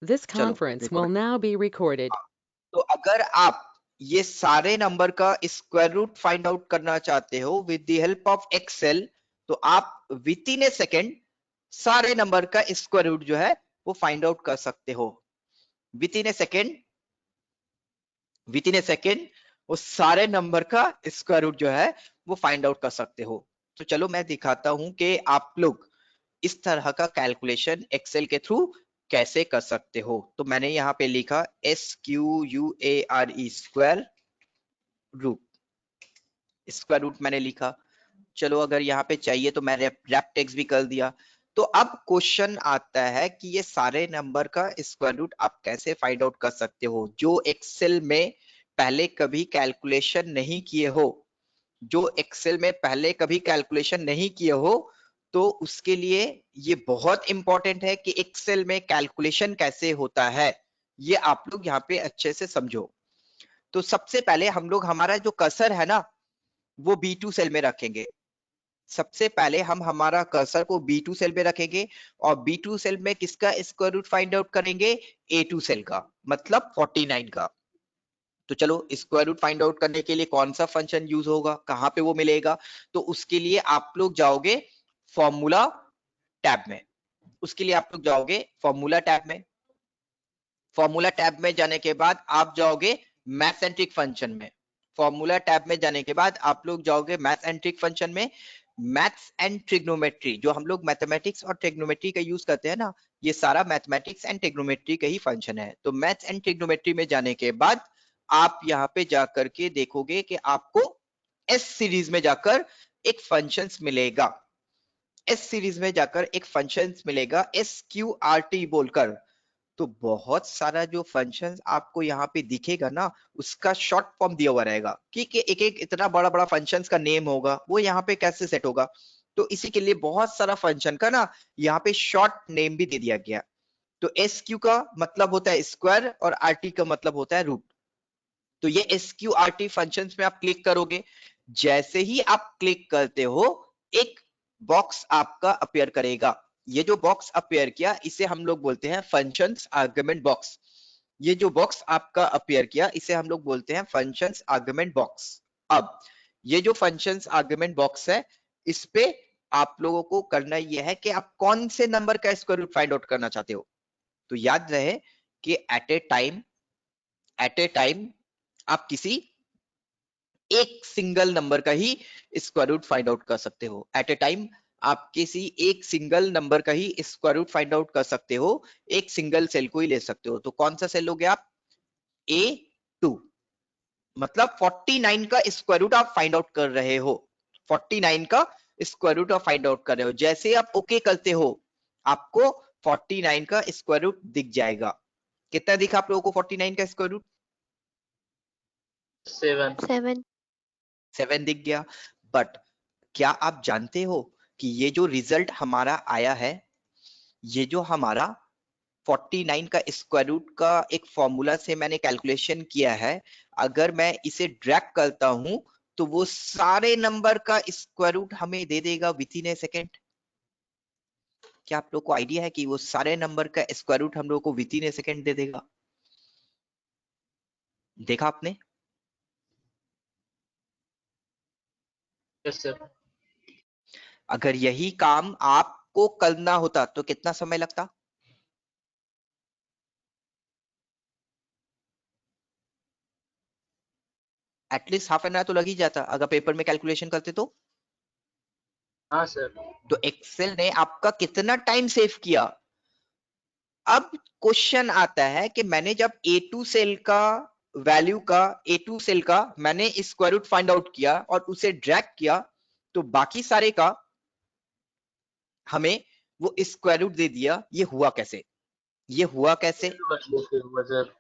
This चलो conference देखो will now be recorded. तो अगर आप ये सारे नंबर का स्क्वायर रूट फाइंड आउट करना चाहते हो with the help of Excel, तो आप विद इन ए सेकेंड सारे नंबर का स्क्वायर रूट जो है वो फाइंड आउट कर सकते हो। विद इन ए सेकेंड वो सारे नंबर का स्क्वायर रूट जो है वो फाइंड आउट कर सकते हो। तो चलो मैं दिखाता हूं कि आप लोग इस तरह का कैलकुलेशन एक्सेल के थ्रू कैसे कर सकते हो। तो मैंने यहाँ पे लिखा SQUARE स्क्वायर रूट मैंने लिखा। चलो अगर यहाँ पे चाहिए तो मैंने रैप टेक्स्ट भी कर दिया। तो अब क्वेश्चन आता है कि ये सारे नंबर का स्क्वायर रूट आप कैसे फाइंड आउट कर सकते हो जो एक्सेल में पहले कभी कैलकुलेशन नहीं किए हो। जो एक्सेल में पहले कभी कैलकुलेशन नहीं किए हो तो उसके लिए ये बहुत इंपॉर्टेंट है कि एक्सेल में कैलकुलेशन कैसे होता है, ये आप लोग यहाँ पे अच्छे से समझो। तो सबसे पहले हम लोग हमारा जो कर्सर है ना वो B2 सेल में रखेंगे। सबसे पहले हम हमारा कर्सर को B2 सेल में रखेंगे और B2 सेल में किसका स्क्वायर रूट फाइंड आउट करेंगे, A2 सेल का, मतलब 49 का। तो चलो स्क्वायर रूट फाइंड आउट करने के लिए कौन सा फंक्शन यूज होगा, कहां पे वो मिलेगा, तो उसके लिए आप लोग जाओगे फॉर्मूला टैब में। उसके लिए आप लोग जाओगे फॉर्मूला टैब में। फॉर्मूला टैब में जाने के बाद आप जाओगे मैथ एंट्रिक फंक्शन में। फॉर्मूला टैब में जाने के बाद आप लोग जाओगे मैथ एंट्रिक फंक्शन में। मैथ्स एंड ट्रिग्नोमेट्री, जो हम लोग मैथमेटिक्स और ट्रिग्नोमेट्री का यूज करते हैं ना, ये सारा मैथमेटिक्स एंड ट्रिग्नोमेट्री का ही फंक्शन है। तो मैथ्स एंड ट्रिग्नोमेट्री में जाने के बाद आप यहाँ पे जाकर के देखोगे कि आपको एस सीरीज में जाकर एक फंक्शंस मिलेगा। एस सीरीज में जाकर एक फंक्शंस मिलेगा SQRT बोलकर। तो बहुत सारा जो फंक्शन आपको यहाँ पे दिखेगा ना उसका शॉर्ट फॉर्म दिया हुआ रहेगा कि एक एक इतना बड़ा बड़ा फंक्शन का नेम होगा, वो यहाँ पे कैसे सेट होगा। तो इसी के लिए बहुत सारा फंक्शन का ना यहाँ पे शॉर्ट नेम भी दे दिया गया। तो SQ का मतलब होता है स्क्वायर और RT का मतलब होता है रूट। तो ये SQRT फंक्शंस में आप क्लिक करोगे, जैसे ही आप क्लिक करते हो एक बॉक्स आपका अपीयर करेगा। ये जो बॉक्स अपीयर किया इसे हम लोग बोलते हैं फंक्शंस आर्गुमेंट बॉक्स। ये जो बॉक्स आपका अपीयर किया इसे हम लोग बोलते हैं फंक्शंस आर्गुमेंट बॉक्स। अब ये जो फंक्शंस आर्गुमेंट बॉक्स है इस पे आप लोगों को करना यह है कि आप कौन से नंबर का स्क्वायर रूट फाइंड आउट करना चाहते हो। तो याद रहे कि एट ए टाइम आप किसी एक सिंगल नंबर का ही स्क्वायर रूट फाइंड आउट कर सकते हो। एट ए टाइम आप किसी एक सिंगल नंबर का ही स्क्वायर रूट फाइंड आउट कर सकते हो, एक सिंगल सेल को ही ले सकते हो। तो कौन सा सेल लोगे आप, A2, मतलब 49 का स्क्वायर रूट आप फाइंड आउट कर रहे हो। 49 का स्क्वायर रूट आप फाइंड आउट कर रहे हो, जैसे आप ओके करते हो आपको 49 का स्क्वायर रूट दिख जाएगा। कितना दिखा आप लोगों को 49 का स्क्वायर रूट? 7 7 दिख गया। बट क्या आप जानते हो कि ये जो रिजल्ट हमारा आया है, ये जो हमारा 49 का स्क्वायर रूट का एक फॉर्मूला से मैंने कैलकुलेशन किया है, अगर मैं इसे ड्रैग करता हूं तो वो सारे नंबर का स्क्वायर रूट हमें दे देगा विद इन ए सेकेंड। क्या आप लोग को आइडिया है कि वो सारे नंबर का स्क्वायर रूट हम लोग को विद इन ए सेकेंड दे देगा? देखा आपने? Yes sir. अगर यही काम आपको करना होता तो कितना समय लगता? एटलीस्ट हाफ एन आवर तो लग ही जाता अगर पेपर में कैलकुलेशन करते तो। हाँ सर। तो एक्सेल ने आपका कितना टाइम सेव किया। अब क्वेश्चन आता है कि मैंने जब A2 सेल का वैल्यू का A2 सेल का मैंने स्क्वायर रूट फाइंड आउट किया और उसे ड्रैग किया, तो बाकी सारे का हमें वो स्क्वायर रूट दे दिया। ये हुआ कैसे? ये हुआ कैसे? सर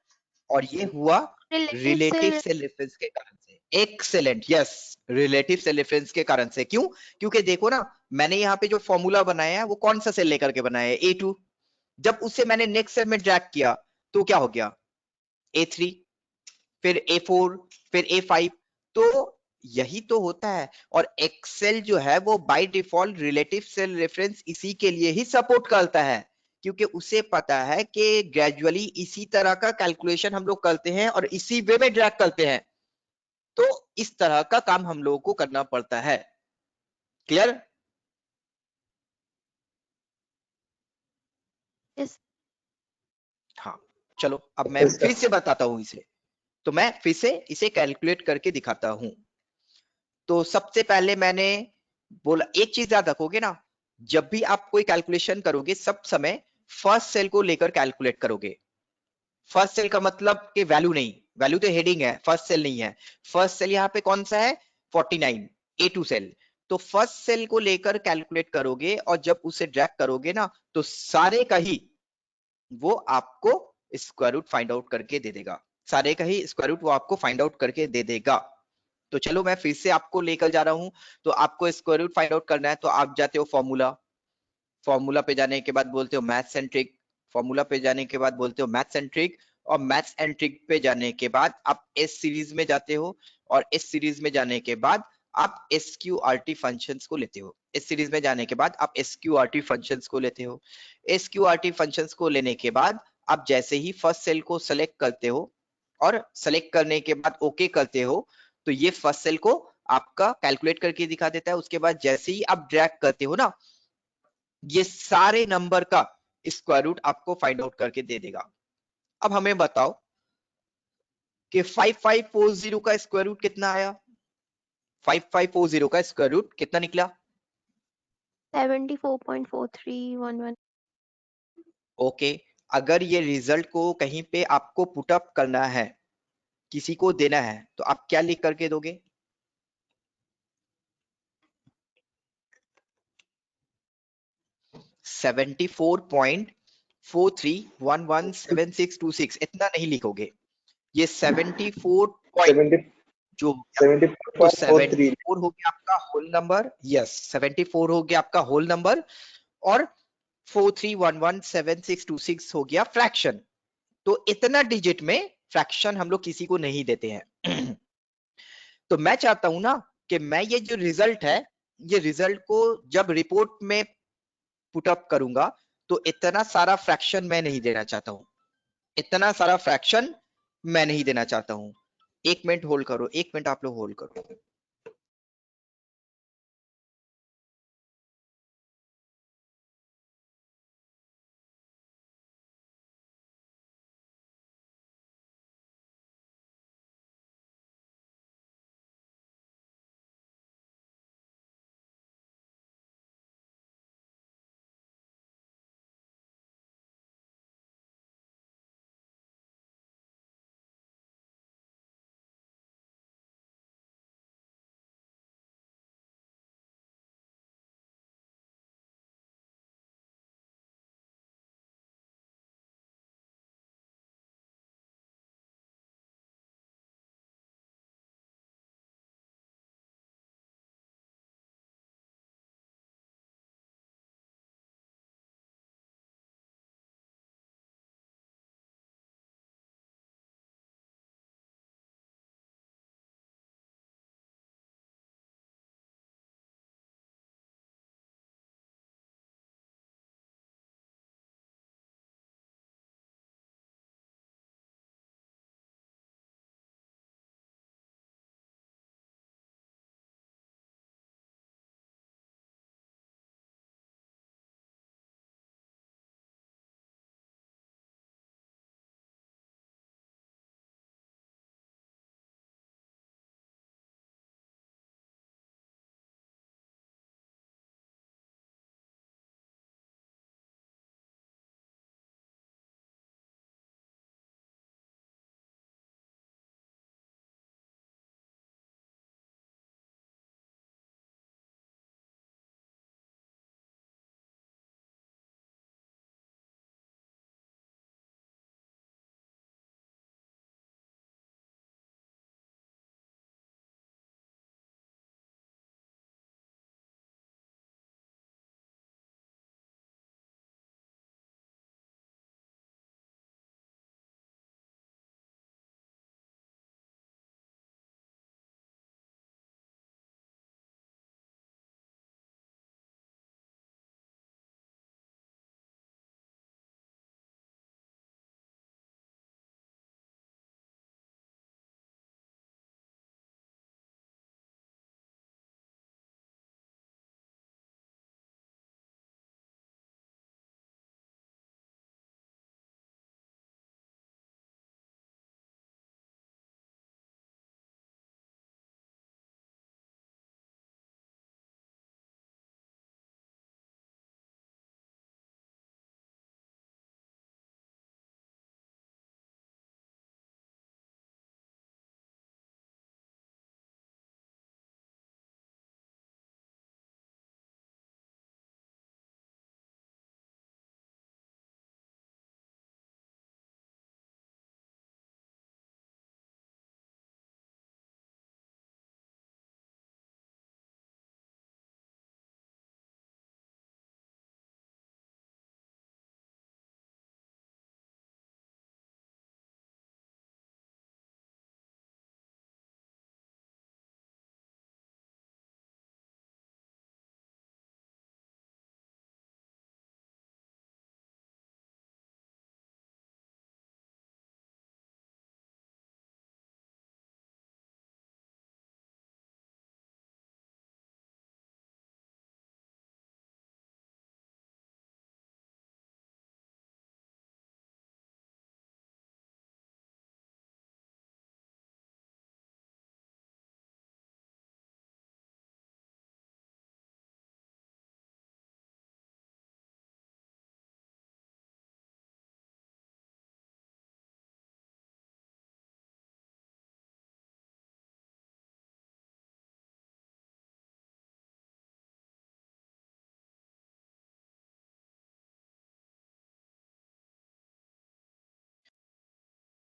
और ये हुआ रिलेटिव रिलेटिव से सेल रेफरेंस के कारण से। Excellent, yes, relative cell reference के कारण से। क्यों? क्योंकि देखो ना मैंने यहाँ पे जो फॉर्मूला बनाया है वो कौन सा सेल लेकर के बनाया है, A2। जब उसे मैंने नेक्स्ट सेल में ड्रैग किया तो क्या हो गया, A3, फिर A4, फिर A5। तो यही तो होता है। और एक्सेल जो है वो by default relative cell reference इसी के लिए ही सपोर्ट करता है क्योंकि उसे पता है कि ग्रेजुअली इसी तरह का कैलकुलेशन हम लोग करते हैं और इसी वे में ड्रैग करते हैं, तो इस तरह का काम हम लोगों को करना पड़ता है। क्लियर? yes, हाँ, चलो अब मैं yes, फिर sir. से बताता हूं इसे। तो मैं फिर से इसे कैलकुलेट करके दिखाता हूं। तो सबसे पहले मैंने बोला, एक चीज याद रखोगे ना, जब भी आप कोई कैलकुलेशन करोगे सब समय फर्स्ट सेल को लेकर कैलकुलेट करोगे। फर्स्ट सेल का मतलब कि वैल्यू नहीं, वैल्यू तो हेडिंग है, फर्स्ट सेल नहीं है। फर्स्ट सेल यहाँ पे कौन सा है? 49, A2 सेल। तो फर्स्ट सेल को लेकर कैलकुलेट करोगे और जब उसे ड्रैग करोगे ना, तो सारे का ही वो आपको स्क्वायर रूट फाइंड आउट करके दे देगा। सारे का ही स्क्वायर रूट वो आपको फाइंड आउट करके दे देगा। तो चलो मैं फिर से आपको लेकर जा रहा हूं। तो आपको स्क्वायर रूट फाइंड आउट करना है, तो आप जाते हो फॉर्मूला, फॉर्मूला पे जाने के बाद बोलते हो मैथ्स एंड ट्रिक, फॉर्मूला पे जाने के बाद बोलते हो मैथ्स एंड ट्रिक, और मैथ्स एंड ट्रिक पे जाने के बाद आप एस सीरीज में जाते हो, और एस सीरीज में जाने के बाद आप एसक्यूआरटी फंक्शंस को लेते हो। इस सीरीज में जाने के बाद आप एसक्यूआरटी फंक्शंस को लेते हो। एसक्यूआरटी फंक्शंस को लेने के बाद आप जैसे ही फर्स्ट सेल को सेलेक्ट करते हो और सेलेक्ट करने के बाद ओके करते हो, तो ये फर्स्ट सेल को आपका कैलकुलेट करके दिखा देता है। उसके बाद जैसे ही आप ड्रैग करते हो ना, ये सारे नंबर का स्क्वायर रूट आपको फाइंड आउट करके दे देगा। अब हमें बताओ कि 5540 का स्क्वायर रूट कितना आया? 5540 का स्क्वायर रूट कितना निकला? 74.4311. ओके, अगर ये रिजल्ट को कहीं पे आपको पुट अप करना है, किसी को देना है, तो आप क्या लिख करके दोगे? सेवेंटी फोर पॉइंट 43117626 इतना नहीं लिखोगे, ये 74 पॉइंट 70, जो हो गया, तो 74.43. 74 हो गया आपका होल नंबर। यस, 74 हो गया आपका होल नंबर, और 43117626 हो गया फ्रैक्शन। तो इतना डिजिट में फ्रैक्शन हम लोग किसी को नहीं देते हैं। तो मैं चाहता हूं ना कि मैं ये जो रिजल्ट है, ये रिजल्ट को जब रिपोर्ट में पुट अप करूंगा, तो इतना सारा फ्रैक्शन मैं नहीं देना चाहता हूं, इतना सारा फ्रैक्शन मैं नहीं देना चाहता हूं। एक मिनट होल्ड करो, एक मिनट आप लोग होल्ड करो।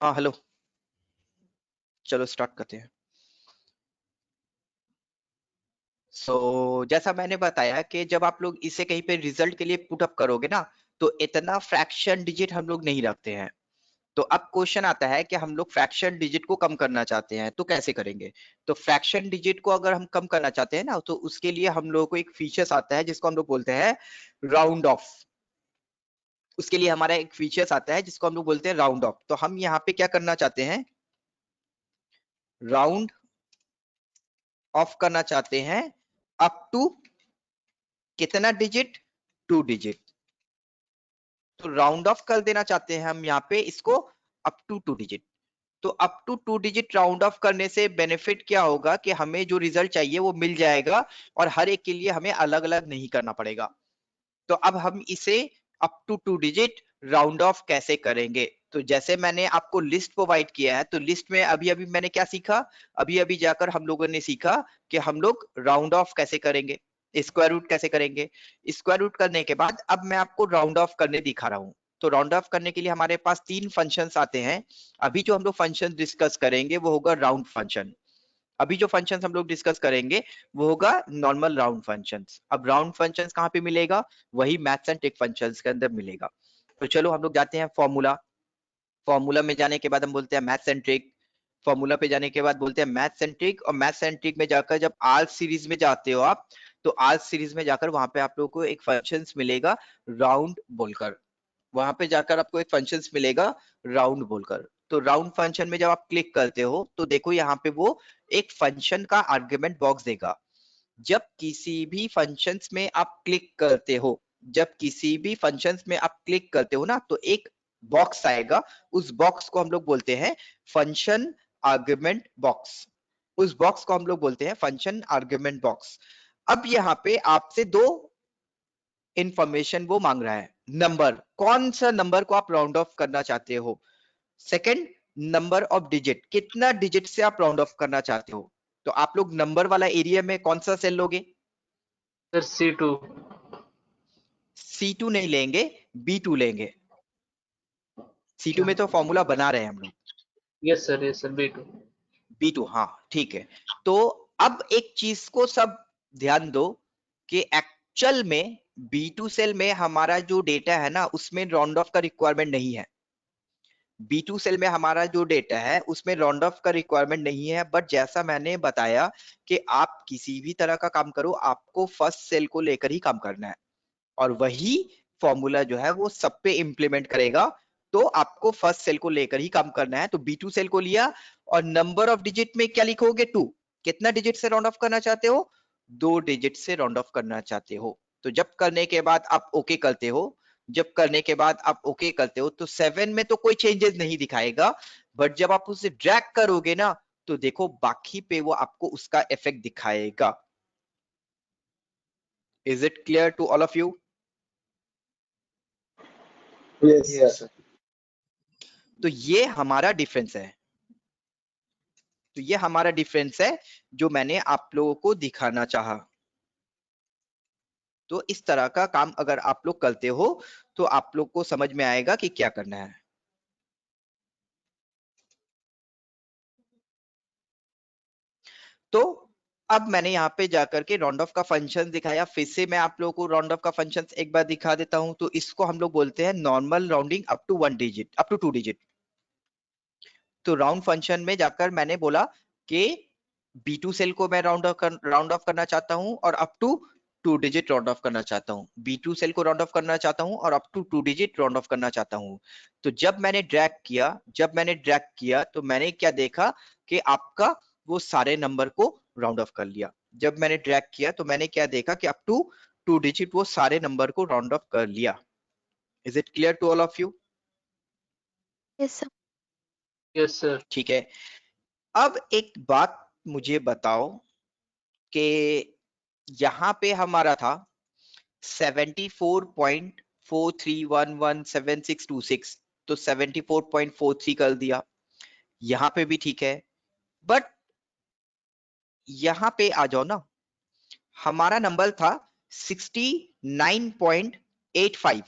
हाँ हेलो, चलो स्टार्ट करते हैं। जैसा मैंने बताया कि जब आप लोग इसे कहीं पे रिजल्ट के लिए पुट अप करोगे ना, तो इतना फ्रैक्शन डिजिट हम लोग नहीं रखते हैं। तो अब क्वेश्चन आता है कि हम लोग फ्रैक्शन डिजिट को कम करना चाहते हैं, तो कैसे करेंगे? तो फ्रैक्शन डिजिट को अगर हम कम करना चाहते हैं ना, तो उसके लिए हम लोगों को एक फीचर्स आता है जिसको हम लोग बोलते हैं राउंड ऑफ। उसके लिए हमारा एक फीचर्स आता है जिसको हम लोग बोलते हैं राउंड ऑफ। तो हम यहाँ पे क्या करना चाहते हैं? राउंड ऑफ करना चाहते हैं अप टू कितना डिजिट? 2 डिजिट। तो राउंड ऑफ कर देना चाहते हैं हम यहाँ पे इसको अप टू 2 डिजिट। तो up to 2 digit round off करने से बेनिफिट क्या होगा कि हमें जो रिजल्ट चाहिए वो मिल जाएगा, और हर एक के लिए हमें अलग अलग नहीं करना पड़ेगा। तो अब हम इसे up to 2 digit round off कैसे करेंगे? तो जैसे मैंने आपको लिस्ट प्रोवाइड किया है, तो लिस्ट में अभी अभी मैंने क्या सीखा? अभी अभी जाकर हम लोगों ने सीखा कि हम लोग राउंड ऑफ कैसे करेंगे, स्क्वायर रूट कैसे करेंगे। स्क्वायर रूट करने के बाद अब मैं आपको राउंड ऑफ करने दिखा रहा हूं। तो राउंड ऑफ करने के लिए हमारे पास 3 फंक्शंस आते हैं। अभी जो हम लोग फंक्शन डिस्कस करेंगे वो होगा राउंड फंक्शन। अभी जो फंक्शंस हम लोग डिस्कस करेंगे वो होगा नॉर्मल राउंड फंक्शंस। अब राउंड फंक्शंस कहाँ पे मिलेगा? वही मैथ्स एंड ट्रिक फंक्शंस के अंदर मिलेगा। तो चलो हम लोग जाते हैं फॉर्मूला। फॉर्मूला में जाने के बाद हम बोलते हैं मैथ्स एंड ट्रिक। फॉर्मूला पे जाने के बाद बोलते हैं मैथ्स एंड ट्रिक, और मैथ्स एंड ट्रिक में जाकर जब आर सीरीज में जाते हो आप, तो आर सीरीज में जाकर वहां पे आप लोगों को एक फंक्शंस मिलेगा राउंड बोलकर। वहां पे जाकर आपको एक फंक्शंस मिलेगा राउंड बोलकर। तो राउंड फंक्शन में जब आप क्लिक करते हो तो देखो यहाँ पे वो एक फंक्शन का आर्गुमेंट बॉक्स देगा। जब किसी भी फंक्शंस में आप क्लिक करते हो, जब किसी भी फंक्शंस में आप क्लिक करते हो ना, तो एक बॉक्स आएगा। उस बॉक्स को हम लोग बोलते हैं फंक्शन आर्गुमेंट बॉक्स। उस बॉक्स को हम लोग बोलते हैं फंक्शन आर्गुमेंट बॉक्स। अब यहाँ पे आपसे दो इंफॉर्मेशन वो मांग रहा है। नंबर, कौन सा नंबर को आप राउंड ऑफ करना चाहते हो? सेकंड, नंबर ऑफ डिजिट, कितना डिजिट से आप राउंड ऑफ करना चाहते हो? तो आप लोग नंबर वाला एरिया में कौन सा सेल लोगे? Sir C2। C2 नहीं लेंगे, B2 लेंगे। C2 में तो फॉर्मूला बना रहे हैं हम लोग। Yes sir B2। B2, हाँ ठीक है। तो अब एक चीज को सब ध्यान दो कि एक्चुअल में B2 सेल में हमारा जो डेटा है ना, उसमें राउंड ऑफ का रिक्वायरमेंट नहीं है। B2 सेल में हमारा जो डेटा है उसमें राउंड ऑफ का रिक्वायरमेंट नहीं है। बट जैसा मैंने बताया कि आप किसी भी तरह का काम करो, आपको फर्स्ट सेल को लेकर ही काम करना है, और वही फॉर्मूला जो है वो सब पे इंप्लीमेंट करेगा। तो आपको फर्स्ट सेल को लेकर ही काम करना है। तो B2 सेल को लिया, और नंबर ऑफ डिजिट में क्या लिखोगे? 2। कितना डिजिट से राउंड ऑफ करना चाहते हो? 2 डिजिट से राउंड ऑफ करना चाहते हो। तो जब करने के बाद आप ओके करते हो, जब करने के बाद आप ओके करते हो, तो 7 में तो कोई चेंजेस नहीं दिखाएगा। बट जब आप उसे ड्रैग करोगे ना, तो देखो बाकी पे वो आपको उसका इफेक्ट दिखाएगा। Is it clear to all of you? Yes sir. तो ये हमारा डिफरेंस है। तो ये हमारा डिफरेंस है जो मैंने आप लोगों को दिखाना चाहा। तो इस तरह का काम अगर आप लोग करते हो तो आप लोग को समझ में आएगा कि क्या करना है। तो अब मैंने यहाँ पे जाकर के राउंड ऑफ का फंक्शन दिखाया। फिर से मैं आप लोगों को राउंड ऑफ का फंक्शन एक बार दिखा देता हूं। तो इसको हम लोग बोलते हैं normal rounding up to 1 digit, up to 2 digit. तो राउंड फंक्शन में जाकर मैंने बोला कि B2 सेल को मैं राउंड ऑफ करना चाहता हूं, और up to 2 digit round off करना चाहता हूं। B2 सेल को राउंड ऑफ करना चाहता हूं और up to 2 digit round off करना चाहता हूं। तो जब मैंने ड्रैग किया तो मैंने क्या देखा कि आपका वो सारे नंबर को राउंड ऑफ कर लिया। जब मैंने ड्रैग किया तो मैंने क्या देखा कि अप टू 2 डिजिट वो सारे नंबर को राउंड ऑफ कर लिया। Is it clear to all of you? Yes, sir. Yes sir. ठीक है। अब एक बात मुझे बताओ कि यहाँ पे हमारा था 74.43117626, तो 74.43 कर दिया। यहाँ पे भी ठीक है। बट यहाँ पे आ जाओ ना, हमारा नंबर था 69.85,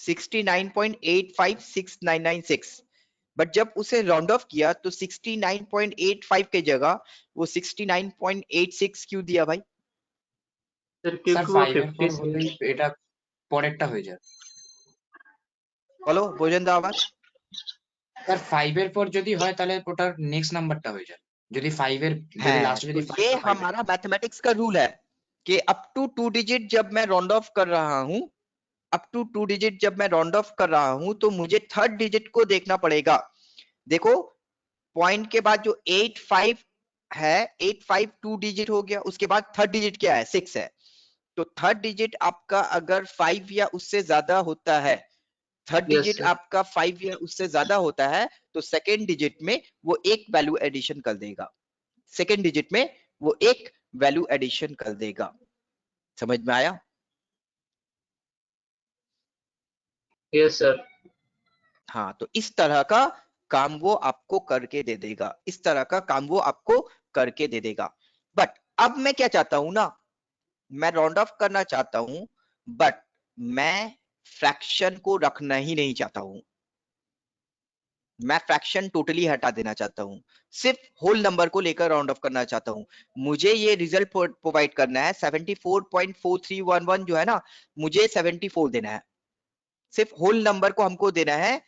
69.8569996। बट जब उसे राउंड ऑफ किया तो 69.85 के जगह वो 69.86 क्यों दिया भाई? স্যার স্যার क्योंकि वो 5 এর পর 50 से হলেই এটা পরেরটা হয়ে যায়। বলো বোঝেন দা আবার। স্যার 5 এর পর যদি হয় তাহলে ওটার নেক্সট নাম্বারটা হয়ে যায়। যদি 5 এর যদি है লাস্টে যদি तो 5 ये বা 5 এর हमारा मैथमेटिक्स का रूल है कि अप टू 2 डिजिट जब मैं राउंड ऑफ कर रहा हूं, अप टू 2 डिजिट जब मैं राउंड ऑफ कर रहा हूं तो मुझे थर्ड डिजिट को देखना पड़ेगा। देखो पॉइंट के बाद जो 85 है, 85 2 डिजिट हो गया, उसके बाद थर्ड डिजिट क्या है? 6 है। तो थर्ड डिजिट आपका अगर 5 या उससे ज्यादा होता है, थर्ड यस डिजिट सर आपका 5 या उससे ज्यादा होता है, तो सेकेंड डिजिट में वो एक वैल्यू एडिशन कर देगा। सेकेंड डिजिट में वो एक वैल्यू एडिशन कर देगा। समझ में आया? यस सर हाँ, तो इस तरह का काम वो आपको करके दे देगा, इस तरह का काम वो आपको करके दे देगा। बट अब मैं क्या चाहता हूं ना, मैं राउंड ऑफ करना चाहता हूं, बट मैं फ्रैक्शन को रखना ही नहीं चाहता हूं। मैं फ्रैक्शन टोटली हटा देना चाहता हूं, सिर्फ होल नंबर को लेकर राउंड ऑफ करना चाहता हूं। मुझे ये रिजल्ट प्रोवाइड करना है 74.4311 जो है ना, मुझे 74 देना है। सिर्फ होल नंबर को हमको देना है,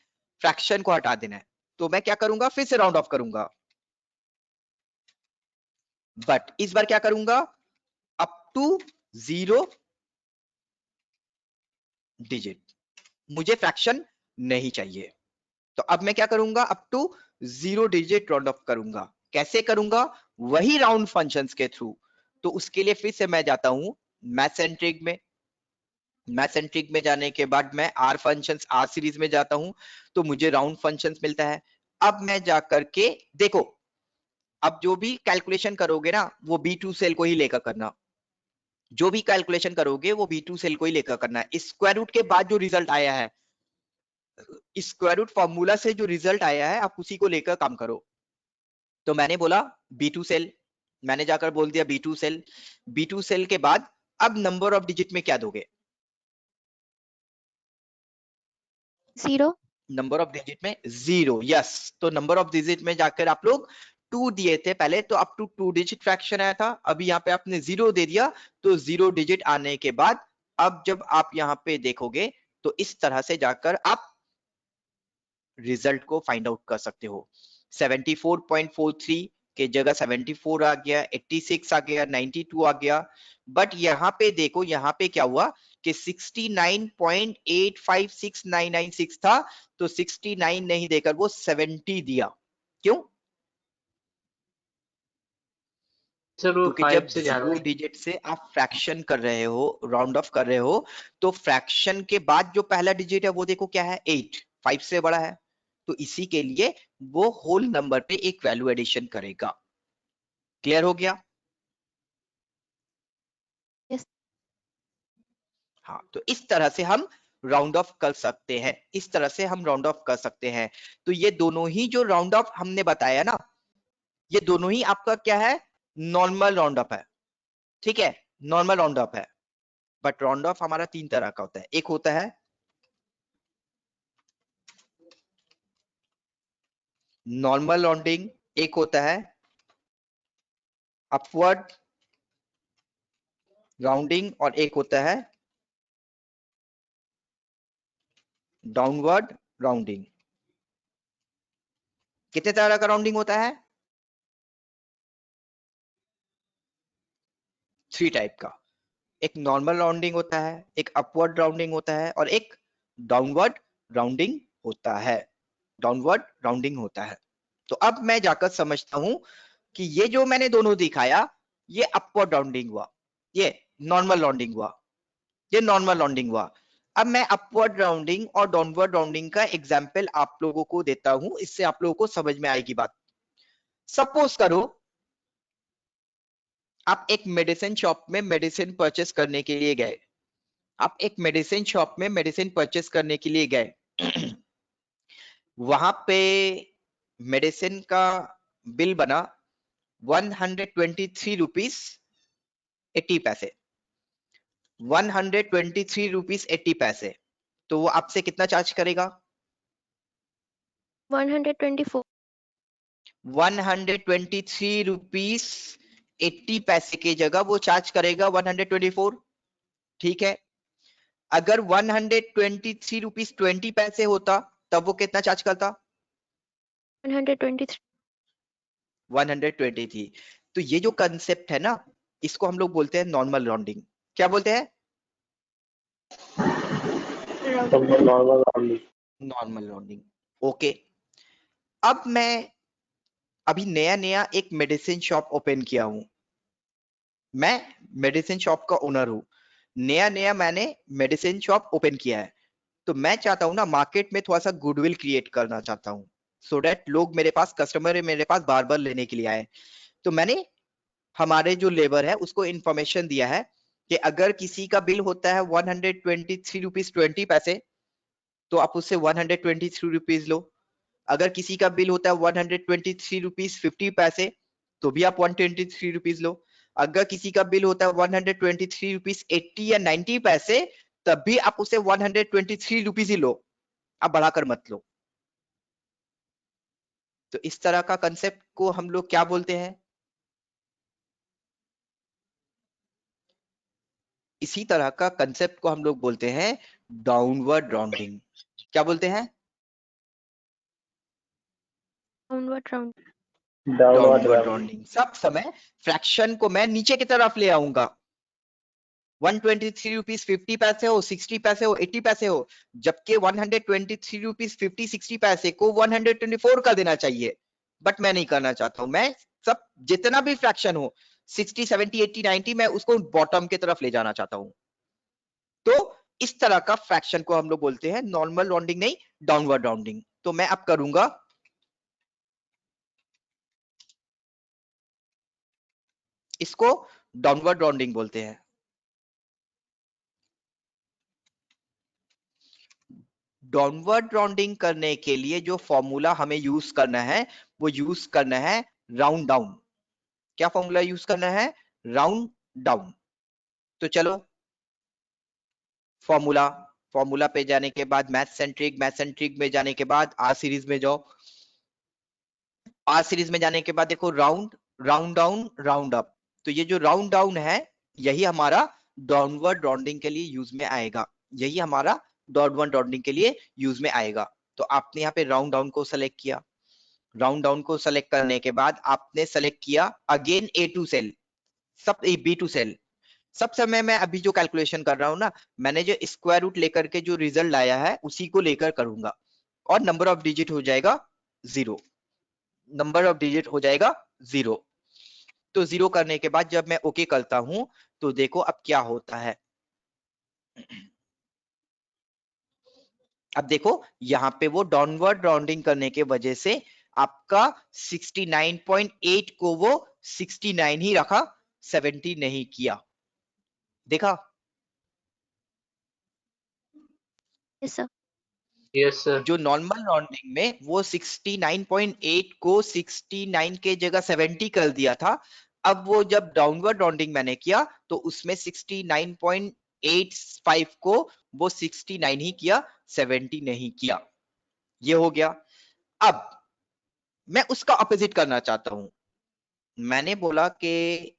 फ्रैक्शन को हटा देना है। तो मैं क्या करूंगा, फिर से राउंड ऑफ करूंगा, बट इस बार क्या करूंगा, अप टू 0 डिजिट। मुझे फ्रैक्शन नहीं चाहिए, तो अब मैं क्या करूंगा, up to 0 digit round off करूंगा। कैसे करूंगा? वही राउंड फंक्शंस के थ्रू। तो उसके लिए फिर से मैं जाता हूं मैथसेंट्रिक में। मैथसेंट्रिक में जाने के बाद मैं आर फंक्शंस, आर सीरीज में जाता हूं, तो मुझे राउंड फंक्शंस मिलता है। अब मैं जाकर के देखो, अब जो भी कैलकुलेशन करोगे ना वो B2 सेल को ही लेकर करना, जो भी कैलकुलेशन करोगे वो B2 सेल को ही लेकर करना है। स्क्वायर रूट के बाद जो रिजल्ट आया है, स्क्वायर रूट फॉर्मूला से जो रिजल्ट आया है, आप उसी को लेकर काम करो। तो मैंने बोला B2 सेल, मैंने जाकर बोल दिया B2 सेल। B2 सेल के बाद अब नंबर ऑफ डिजिट में क्या दोगे? 0 नंबर ऑफ डिजिट में 0। यस, तो नंबर ऑफ डिजिट में जाकर आप लोग 2 दिए थे पहले, तो अप टू 2 डिजिट फ्रैक्शन आया था। अभी यहाँ पे आपने 0 दे दिया, तो 0 डिजिट आने के बाद अब जब आप यहाँ पे देखोगे तो इस तरह से जाकर आप रिजल्ट को फाइंड आउट कर सकते हो। 74.43 के जगह 74 आ गया, 86 आ गया, 92 आ गया। बट यहाँ पे देखो, यहाँ पे क्या हुआ कि 69.856996 था, तो 69 नहीं देकर वो 70 दिया। क्यों? सर वो क्योंकि 5 जब से ज्यादा 0 डिजिट से आप फ्रैक्शन कर रहे हो, राउंड ऑफ कर रहे हो, तो फ्रैक्शन के बाद जो पहला डिजिट है वो देखो क्या है, 8, 5 से बड़ा है। तो इसी के लिए वो होल नंबर पे एक वैल्यू एडिशन करेगा। क्लियर हो गया? यस हाँ, तो इस तरह से हम राउंड ऑफ कर सकते हैं, इस तरह से हम राउंड ऑफ कर सकते हैं। तो ये दोनों ही जो राउंड ऑफ हमने बताया ना, ये दोनों ही आपका क्या है, नॉर्मल राउंड ऑफ है। ठीक है, नॉर्मल राउंड ऑफ है। बट राउंड ऑफ हमारा 3 तरह का होता है। एक होता है नॉर्मल राउंडिंग, एक होता है अपवर्ड राउंडिंग, और एक होता है डाउनवर्ड राउंडिंग। कितने तरह का राउंडिंग होता है? 3 टाइप का। एक नॉर्मल राउंडिंग होता है, एक अपवर्ड राउंडिंग होता है, और एक डाउनवर्ड राउंडिंग होता है। डाउनवर्ड राउंडिंग होता है। तो अब मैं जाकर समझता हूं कि ये जो मैंने दोनों दिखाया, ये अपवर्ड राउंडिंग हुआ, ये नॉर्मल राउंडिंग हुआ, ये नॉर्मल राउंडिंग हुआ। अब मैं अपवर्ड राउंडिंग और डाउनवर्ड राउंडिंग का एग्जांपल आप लोगों को देता हूं, इससे आप लोगों को समझ में आएगी बात। सपोज करो आप एक मेडिसिन शॉप में मेडिसिन परचेस करने के लिए गए, आप एक मेडिसिन शॉप में मेडिसिन परचेस करने के लिए गए। वहां पे मेडिसिन का बिल बना 123 रुपीस 80 पैसे, 123 रुपीस 80 पैसे। तो वो आपसे कितना चार्ज करेगा? 124. 123 रुपीस 80 पैसे की जगह वो चार्ज करेगा 124। ठीक है, अगर 123 रुपीस 20 पैसे होता तब वो कितना चार्ज करता? 123. 123। तो ये जो कंसेप्ट है ना, इसको हम लोग बोलते हैं नॉर्मल राउंडिंग। क्या बोलते हैं? Normal rounding. ओके, अब मैं अभी नया नया एक मेडिसिन शॉप ओपन किया हूं, मैं मेडिसिन शॉप का ओनर हूं, नया नया मैंने मेडिसिन शॉप ओपन किया है, तो मैं चाहता हूं ना मार्केट में थोड़ा सा गुडविल क्रिएट करना चाहता हूं, सो दैट लोग मेरे पास, कस्टमर मेरे पास बार बार लेने के लिए आए। तो मैंने हमारे जो लेबर है उसको इंफॉर्मेशन दिया है कि अगर किसी का बिल होता है 123 रुपीस 20 पैसे तो आप उससे 123 रुपीस लो। अगर किसी का बिल होता है 123 रुपीस 50 पैसे तो भी आप 123 रुपीस लो। अगर किसी का बिल होता है 123 रुपीस 80 या 90 पैसे तब भी आप उसे 123 रुपीस ही लो, आप बढ़ाकर मत लो। तो इस तरह का कंसेप्ट को हम लोग क्या बोलते हैं? इसी तरह का कंसेप्ट को हम लोग बोलते हैं डाउनवर्ड राउंडिंग। क्या बोलते हैं? Downward round. Downward rounding. सब समय फ्रैक्शन को मैं नीचे की तरफ ले आऊंगा, 123 रुपीस 50 पैसे हो, 60 पैसे हो, 80 पैसे हो, जबकि 123 रुपीस 50 60 पैसे को 124 कर देना चाहिए, बट मैं नहीं करना चाहता हूं। मैं सब जितना भी फ्रैक्शन हो 60 70 80 90 मैं उसको बॉटम की तरफ ले जाना चाहता हूं। तो इस तरह का फ्रैक्शन को हम लोग बोलते हैं नॉर्मल राउंडिंग, नहीं डाउनवर्ड राउंडिंग। तो मैं अब करूंगा, इसको डाउनवर्ड राउंडिंग बोलते हैं। डाउनवर्ड राउंडिंग करने के लिए जो फॉर्मूला हमें यूज करना है वो यूज करना है राउंड डाउन। क्या फॉर्मूला यूज करना है? Round down. तो चलो फॉर्मूला, फॉर्मूला पे जाने के बाद मैथ सेंट्रिक, मैथ सेंट्रिक में जाने के बाद आर सीरीज में जाओ, आर सीरीज में जाने के बाद देखो round, round down, round up. तो ये जो राउंड डाउन है यही हमारा डाउनवर्ड राउंडिंग के लिए यूज में आएगा, यही हमारा डाउनवर्ड राउंडिंग के लिए यूज में आएगा। तो आपने यहाँ पे राउंड डाउन को सेलेक्ट किया, राउंड डाउन को सेलेक्ट करने के बाद आपने सेलेक्ट किया अगेन A2 सेल, सब B2 सेल। सब समय मैं अभी जो कैलकुलेशन कर रहा हूं ना, मैंने जो स्क्वायर रूट लेकर के जो रिजल्ट लाया है उसी को लेकर करूंगा, और नंबर ऑफ डिजिट हो जाएगा 0, नंबर ऑफ डिजिट हो जाएगा 0। तो 0 करने के बाद जब मैं ओके करता हूं तो देखो अब क्या होता है। अब देखो यहाँ पे वो डाउनवर्ड राउंडिंग करने के वजह से आपका 69.8 को वो 69 ही रखा, 70 नहीं किया। देखा? Yes, sir. Yes sir. जो नॉर्मल राउंडिंग में वो 69.8 को 69 के जगह 70 कर दिया था, अब वो जब डाउनवर्ड राउंडिंग मैंने किया तो उसमें 69.85 को वो 69 ही किया, 70 नहीं किया। ये हो गया। अब मैं उसका ऑपोजिट करना चाहता हूं। मैंने बोला कि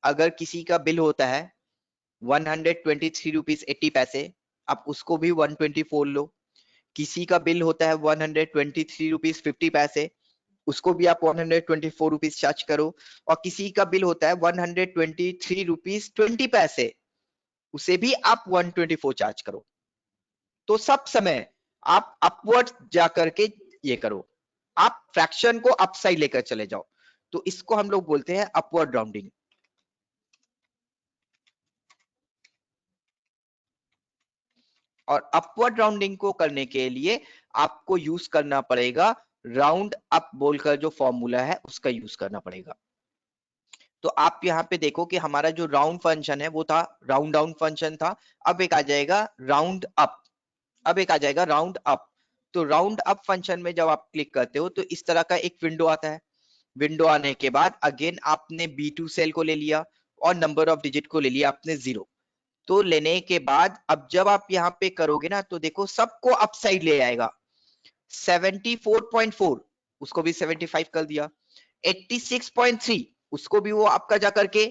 अगर किसी का बिल होता है 123 रुपीस 80 पैसे, आप उसको भी 124 लो। किसी का बिल होता है 123 रुपीस 50 पैसे, उसको भी आप 124 रुपीस चार्ज करो। और किसी का बिल होता है 123 रुपीस 20 पैसे, उसे भी आप 124 चार्ज करो। तो सब समय आप अपवर्ड जाकर के ये करो, आप फ्रैक्शन को अपसाइड लेकर चले जाओ। तो इसको हम लोग बोलते हैं अपवर्ड राउंडिंग। और अपवर्ड राउंडिंग को करने के लिए आपको यूज करना पड़ेगा राउंड अप बोलकर जो फॉर्मूला है उसका यूज करना पड़ेगा। तो आप यहाँ पे देखो कि हमारा जो राउंड फंक्शन है वो था राउंड डाउन फंक्शन था, अब एक आ जाएगा राउंड अप, अब एक आ जाएगा राउंड अप। तो राउंड अप फंक्शन में जब आप क्लिक करते हो तो इस तरह का एक विंडो आता है। विंडो आने के बाद अगेन आपने B2 सेल को ले लिया और नंबर ऑफ डिजिट को ले लिया आपने 0। तो लेने के बाद अब जब आप यहाँ पे करोगे ना तो देखो सबको अपसाइड ले आएगा, 74.4 उसको भी 75 कर दिया, 86.3 उसको भी वो आपका जाकर के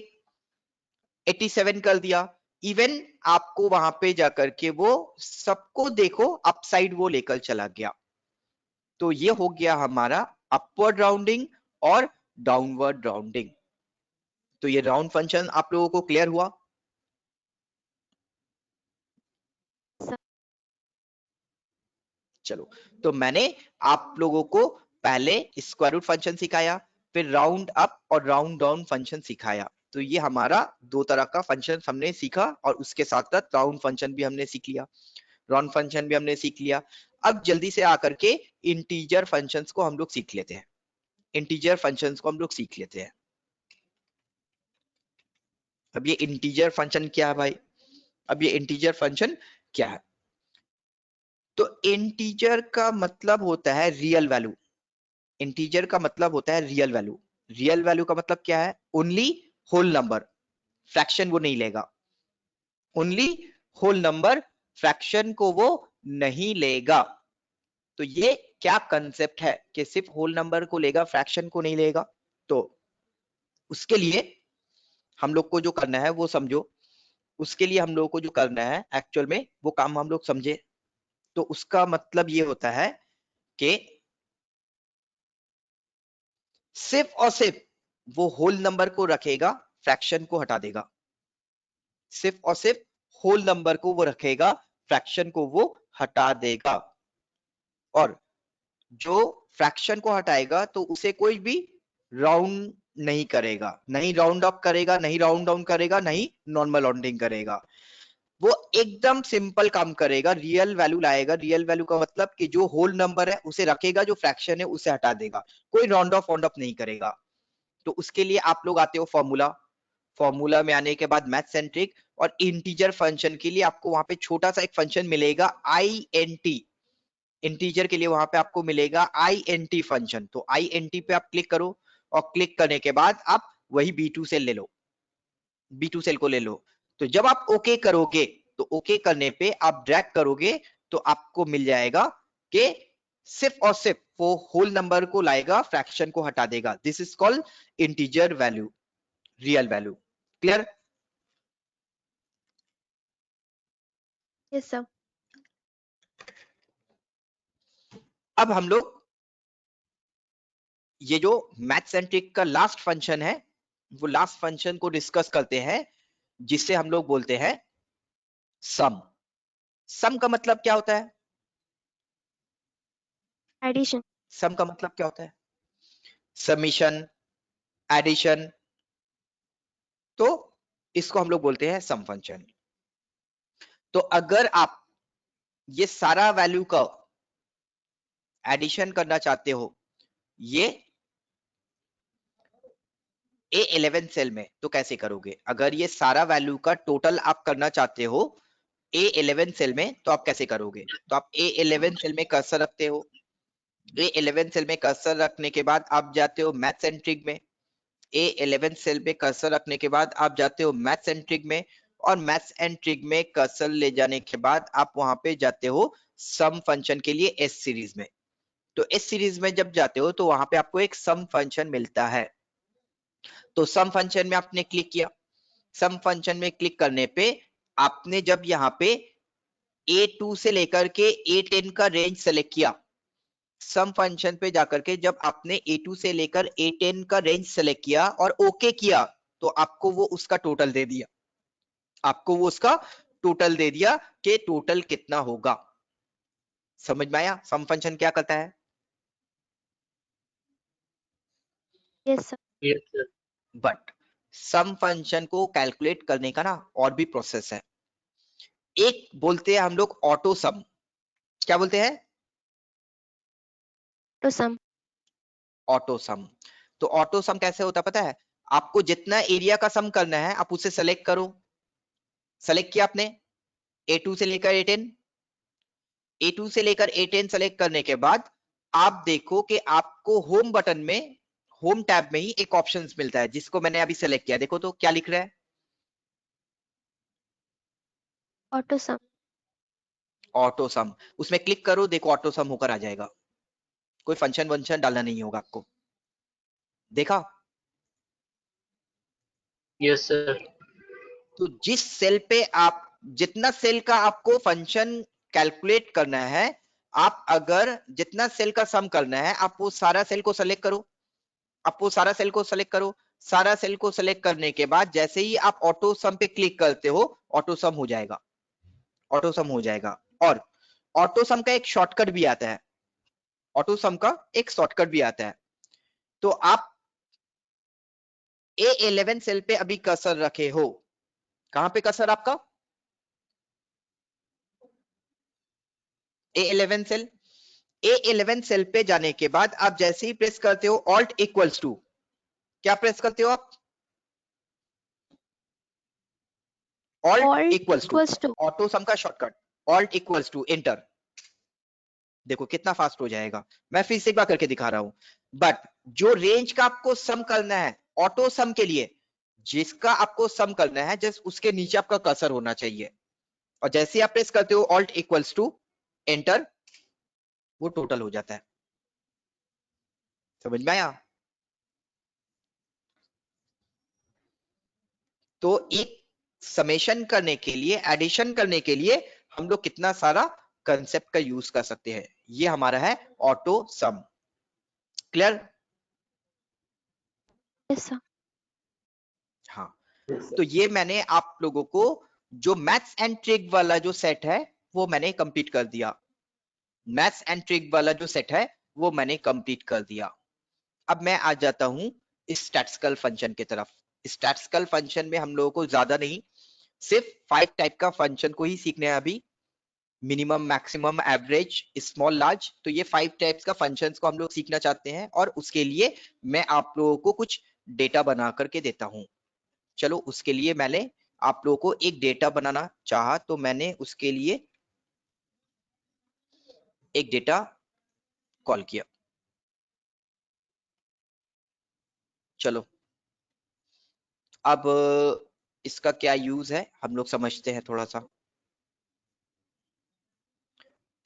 87 कर दिया। इवन आपको वहां पे जाकर के वो सबको देखो अपसाइड वो लेकर चला गया। तो ये हो गया हमारा अपवर्ड राउंडिंग और डाउनवर्ड राउंडिंग। तो ये राउंड फंक्शन आप लोगों को क्लियर हुआ? सर। चलो, तो मैंने आप लोगों को पहले स्क्वायर रूट फंक्शन सिखाया, फिर राउंड अप और राउंड डाउन फंक्शन सिखाया। तो ये हमारा दो तरह का फंक्शन हमने सीखा और उसके साथ साथ राउंड फंक्शन भी हमने सीख लिया, राउंड फंक्शन भी हमने सीख लिया। अब जल्दी से आकर के इंटीजर फंक्शंस को हम लोग सीख लेते हैं, इंटीजर फंक्शंस को हम लोग सीख लेते हैं। अब ये इंटीजर फंक्शन क्या है भाई? अब ये इंटीजर फंक्शन क्या है? तो इंटीजर का मतलब होता है रियल वैल्यू। इंटीजर का मतलब होता है रियल वैल्यू। रियल वैल्यू का मतलब क्या है? ओनली होल नंबर, फ्रैक्शन वो नहीं लेगा। ओनली होल नंबर, फ्रैक्शन को वो नहीं लेगा। तो ये क्या कंसेप्ट है कि सिर्फ होल नंबर को लेगा, फ्रैक्शन को नहीं लेगा? तो उसके लिए हम लोग को जो करना है वो समझो। उसके लिए हम लोग को जो करना है एक्चुअल में वो काम हम लोग समझे। तो उसका मतलब ये होता है कि सिर्फ और सिर्फ वो होल नंबर को रखेगा, फ्रैक्शन को हटा देगा। सिर्फ और सिर्फ होल नंबर को वो रखेगा, फ्रैक्शन को वो हटा देगा। और जो फ्रैक्शन को हटाएगा तो उसे कोई भी राउंड नहीं करेगा, नहीं राउंड अप करेगा, नहीं राउंड डाउन करेगा, नहीं नॉर्मल राउंडिंग करेगा। वो एकदम सिंपल काम करेगा, रियल वैल्यू लाएगा। रियल वैल्यू का मतलब कि जो होल नंबर है उसे रखेगा, जो फ्रैक्शन है उसे हटा देगा, कोई राउंड ऑफ नहीं करेगा। तो उसके लिए आप लोग आते हो फॉर्मूला। फॉर्मूला में आने के बाद मैथ सेंट्रिक, और इंटीजर फंक्शन के लिए आपको वहां पे छोटा सा एक फंक्शन मिलेगा INT। इंटीजर के लिए वहां पे आपको मिलेगा INT फंक्शन। तो INT पे आप क्लिक करो और क्लिक करने के बाद आप वही B2 सेल ले लो, B2 सेल को ले लो। तो जब आप ओके करोगे तो ओके करने पे आप ड्रैग करोगे तो आपको मिल जाएगा कि सिर्फ और सिर्फ वो होल नंबर को लाएगा, फ्रैक्शन को हटा देगा। This is called integer value, real value. Clear? Yes sir. अब हम लोग ये जो मैथ सेंट्रिक का लास्ट फंक्शन है वो लास्ट फंक्शन को डिस्कस करते हैं, जिससे हम लोग बोलते हैं सम। सम का मतलब क्या होता है? एडिशन। सम का मतलब क्या होता है? Summation, addition. तो इसको हम लोग बोलते हैं सम फंक्शन। तो अगर आप ये सारा वैल्यू का एडिशन करना चाहते हो ये A11 सेल में, तो कैसे करोगे? अगर ये सारा वैल्यू का टोटल आप करना चाहते हो A11 सेल में तो आप कैसे करोगे? तो आप A11 सेल में कर्सर रखते हो। A11 सेल में कर्सर रखने के बाद आप जाते हो मैथ सेंट्रिक में। A11 सेल में कर्सर रखने के बाद आप जाते हो मैथ सेंट्रिक में, और मैथ सेंट्रिक में कर्सर ले जाने के बाद आप वहां पे जाते हो सम फंक्शन के लिए S सीरीज में। तो S सीरीज में जब जाते हो तो वहां पे आपको एक सम फंक्शन मिलता है। तो सम फंक्शन में आपने क्लिक किया। सम फंक्शन में क्लिक करने पे आपने जब यहाँ पे A2 से लेकर के A10 का रेंज सेलेक्ट किया, सम फंक्शन पे जाकर के जब आपने A2 से लेकर A10 का रेंज सेलेक्ट किया और ओके किया तो आपको वो उसका टोटल दे दिया। आपको वो उसका टोटल दे दिया कि टोटल कितना होगा। समझ में आया सम फंक्शन क्या करता है? Yes sir. Yes sir. But sum function को कैलकुलेट करने का ना और भी प्रोसेस है। एक बोलते हैं हम लोग ऑटो सम। क्या बोलते हैं? तो सम। ऑटो सम। तो ऑटो सम कैसे होता है पता है? आपको जितना एरिया का सम करना है आप उसे सेलेक्ट करो। सेलेक्ट किया आपने A2 से लेकर A10, A2 से लेकर A10 सेलेक्ट करने के बाद आप देखो कि आपको होम बटन में, होम टैब में ही एक ऑप्शन मिलता है जिसको मैंने अभी सेलेक्ट किया। देखो तो क्या लिख रहा है? ऑटो सम। ऑटो सम। उसमें क्लिक करो, देखो ऑटो सम होकर आ जाएगा। कोई फंक्शन वंक्शन डालना नहीं होगा आपको। देखा? Yes sir. तो जिस सेल पे आप, जितना सेल का आपको फंक्शन कैलकुलेट करना है, आप अगर जितना सेल का सम करना है, आप वो सारा सेल को सेलेक्ट करो। आप वो सारा सेल को सेलेक्ट करो। सारा सेल को सेलेक्ट करने के बाद जैसे ही आप ऑटो सम पे क्लिक करते हो, ऑटो सम हो जाएगा। ऑटो सम हो जाएगा। और ऑटो सम का एक शॉर्टकट भी आता है। ऑटो सम का एक शॉर्टकट भी आता है। तो आप A11 सेल पे अभी कर्सर रखे हो। कहां पे कर्सर आपका? A11 cell. A11 सेल पे जाने के बाद आप जैसे ही प्रेस करते हो ऑल्ट इक्वल्स टू, क्या प्रेस करते हो आप? Alt Alt equals to, equals to. Auto sum का shortcut, alt equals to enter. देखो कितना फास्ट हो जाएगा। मैं फिर से एक बार करके दिखा रहा हूं। बट जो रेंज का आपको सम करना है ऑटो सम के लिए, जिसका आपको सम करना है, जस्ट उसके नीचे आपका कर्सर होना चाहिए। और जैसे ही आप प्रेस करते हो ऑल्ट इक्वल्स टू एंटर, वो टोटल हो जाता है। समझ में आया? तो एक समेशन करने के लिए, एडिशन करने के लिए हम लोग कितना सारा कंसेप्ट का यूज कर सकते हैं। ये हमारा है ऑटो सम। क्लियर? Yes sir. हाँ। तो ये मैंने आप लोगों को जो मैथ्स एंड ट्रिक वाला जो सेट है वो मैंने कंप्लीट कर दिया। मैथ्स एंड ट्रिक वाला जो सेट है वो मैंने कंप्लीट कर दिया। अब मैं आ जाता हूं स्टैटिस्टिकल फंक्शन की तरफ। स्टैटिस्टिकल फंक्शन में हम लोगों को ज्यादा नहीं, सिर्फ 5 टाइप का फंक्शन को ही सीखना है अभी। Minimum, maximum, average, small, large. तो ये 5 टाइप्स का फंक्शंस को हम लोग सीखना चाहते हैं, और उसके लिए मैं आप लोगों को कुछ डेटा बना करके देता हूं। चलो उसके लिए मैंने आप लोगों को एक डेटा बनाना चाहा, तो मैंने उसके लिए एक डेटा कॉल किया। चलो अब इसका क्या यूज है हम लोग समझते हैं थोड़ा सा।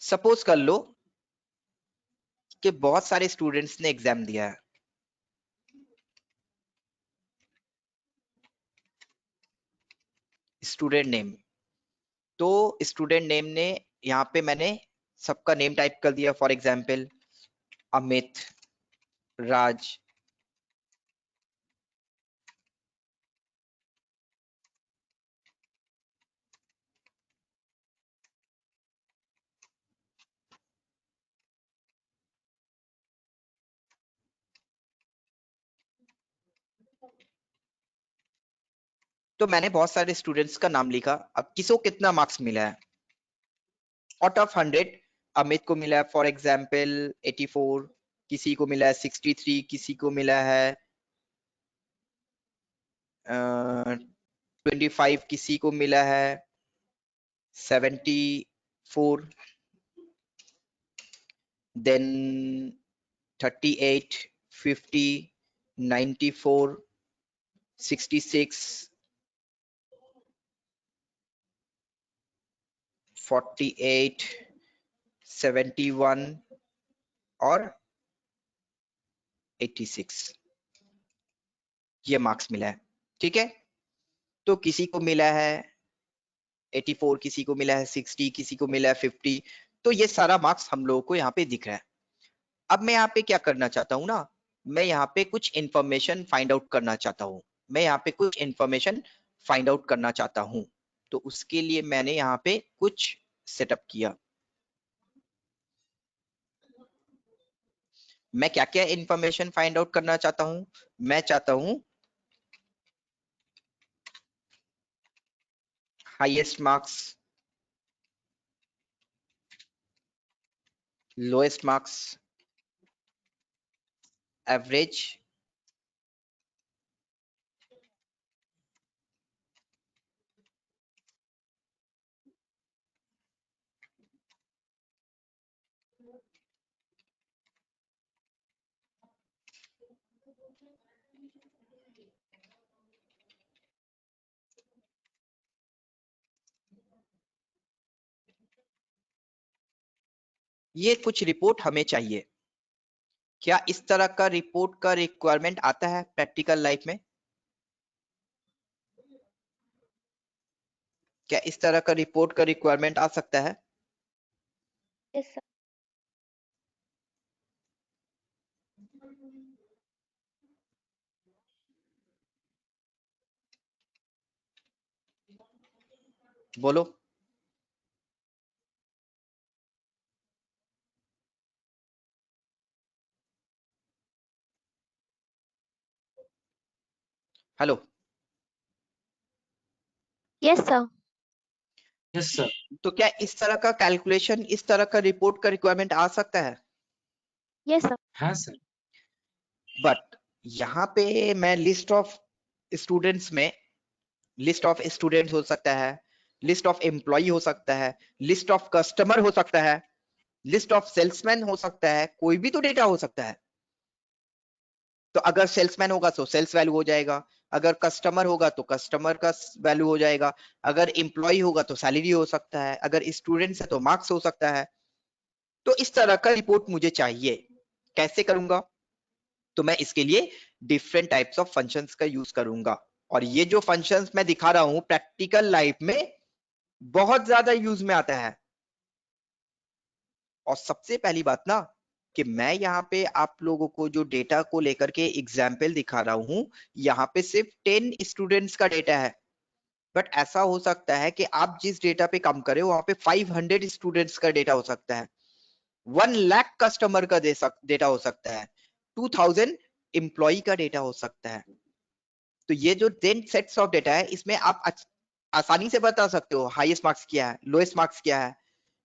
सपोज कर लो कि बहुत सारे स्टूडेंट्स ने एग्जाम दिया है। स्टूडेंट नेम, तो स्टूडेंट नेम ने यहाँ पे मैंने सबका नेम टाइप कर दिया। फॉर एग्जाम्पल अमित, राज, तो मैंने बहुत सारे स्टूडेंट्स का नाम लिखा। अब किसको कितना मार्क्स मिला है? आउट ऑफ 100 अमित को मिला है फॉर एग्जाम्पल 84, किसी को मिला है 63, किसी को मिला है 25, किसी को मिला है 74, देन 38, 50, 94, 66, 48, 71 और 86। ये मार्क्स मिला है। ठीक है, तो किसी को मिला है 84, किसी को मिला है 60, किसी को मिला है 50। तो ये सारा मार्क्स हम लोगों को यहाँ पे दिख रहा है। अब मैं यहाँ पे क्या करना चाहता हूँ ना, मैं यहाँ पे कुछ इंफॉर्मेशन फाइंड आउट करना चाहता हूँ। मैं यहाँ पे कुछ इंफॉर्मेशन फाइंड आउट करना चाहता हूँ। तो उसके लिए मैंने यहाँ पे कुछ सेटअप किया। मैं क्या क्या इंफॉर्मेशन फाइंड आउट करना चाहता हूँ? मैं चाहता हूँ highest marks, lowest marks, average, ये कुछ रिपोर्ट हमें चाहिए। क्या इस तरह का रिपोर्ट का रिक्वायरमेंट आता है प्रैक्टिकल लाइफ में? क्या इस तरह का रिपोर्ट का रिक्वायरमेंट आ सकता है? Yes, sir. बोलो। Hello. Yes, sir. Yes sir. तो क्या इस तरह का कैलकुलेशन, इस तरह का रिपोर्ट का रिक्वायरमेंट आ सकता है? Yes, sir. हाँ सर। बट यहाँ पे मैं लिस्ट ऑफ स्टूडेंट्स में, लिस्ट ऑफ स्टूडेंट्स हो सकता है, लिस्ट ऑफ एम्प्लॉय हो सकता है, लिस्ट ऑफ कस्टमर हो सकता है, लिस्ट ऑफ सेल्समैन हो सकता है, कोई भी तो डेटा हो सकता है। तो अगर सेल्समैन होगा तो सेल्स वैल्यू हो जाएगा, अगर कस्टमर होगा तो कस्टमर का वैल्यू हो जाएगा, अगर एम्प्लॉय होगा तो सैलरी हो सकता है, अगर स्टूडेंट्स है तो मार्क्स हो सकता है। तो इस तरह का रिपोर्ट मुझे चाहिए, कैसे करूंगा? तो मैं इसके लिए डिफरेंट टाइप्स ऑफ फंक्शंस का यूज करूंगा, और ये जो फंक्शंस मैं दिखा रहा हूं प्रैक्टिकल लाइफ में बहुत ज्यादा यूज में आता है। और सबसे पहली बात ना, कि मैं यहाँ पे आप लोगों को जो डेटा को लेकर के एग्जाम्पल दिखा रहा हूं, यहाँ पे सिर्फ 10 स्टूडेंट्स का डेटा है। बट ऐसा हो सकता है कि आप जिस डेटा पे काम कर रहे हो वहां पे 500 स्टूडेंट्स का डेटा हो सकता है, 1 लाख कस्टमर का डेटा हो सकता है, 2000 एम्प्लॉय का डेटा हो सकता है। तो ये जो 10 सेट्स ऑफ डेटा है, इसमें आप आसानी से बता सकते हो हाईएस्ट मार्क्स क्या है, लोएस्ट मार्क्स क्या है।